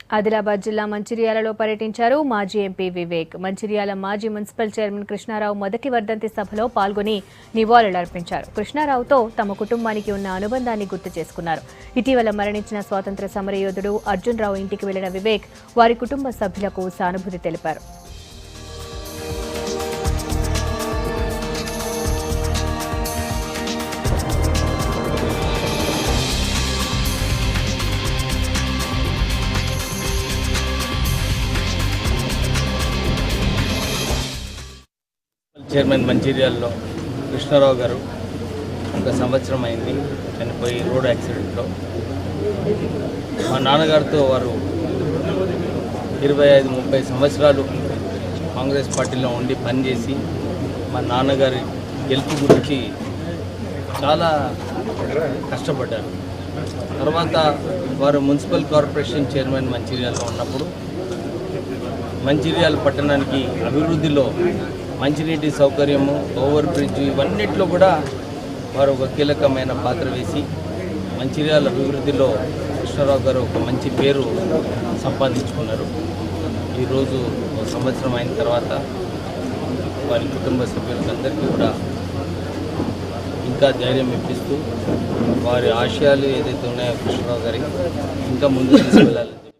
ఆదిలాబాద్ జిల్లా మంచిర్యాలలో పర్యటించారు మాజీ ఎంపీ వివేక్. మంచిర్యాల మాజీ మున్సిపల్ చైర్మన్ కృష్ణారావు మొదటి వర్ధంతి సభలో పాల్గొని నివాళులర్పించారు. కృష్ణారావుతో తమ కుటుంబానికి ఉన్న అనుబంధాన్ని గుర్తు చేసుకున్నారు. ఇటీవల మరణించిన స్వాతంత్ర్య సమరయోధుడు అర్జున్ రావు ఇంటికి వెళ్లిన వివేక్ వారి కుటుంబ సభ్యులకు సానుభూతి తెలిపారు. చైర్మన్ మంచిర్యాలలో కృష్ణారావు గారు 1 సంవత్సరం అయింది చనిపోయి రోడ్ యాక్సిడెంట్లో. మా నాన్నగారితో వారు 25-30 సంవత్సరాలు కాంగ్రెస్ పార్టీలో ఉండి పనిచేసి మా నాన్నగారి గెలుపు గురించి చాలా కష్టపడ్డారు. తర్వాత వారు మున్సిపల్ కార్పొరేషన్ చైర్మన్ మంచిర్యాలలో ఉన్నప్పుడు మంచిర్యాల పట్టణానికి అభివృద్ధిలో మంచినీటి సౌకర్యము, ఓవర్ బ్రిడ్జ్ ఇవన్నిట్లో కూడా వారు ఒక కీలకమైన పాత్ర వేసి మంచిర్యాల అభివృద్ధిలో కృష్ణారావు గారు ఒక మంచి పేరు సంపాదించుకున్నారు. ఈరోజు 1 సంవత్సరం అయిన తర్వాత వారి కుటుంబ సభ్యులందరికీ కూడా ఇంకా ధైర్యం ఇప్పిస్తూ వారి ఆశయాలు ఏదైతే ఉన్నాయో కృష్ణారావు గారికి ఇంకా ముందుకు తీసుకెళ్ళాలి.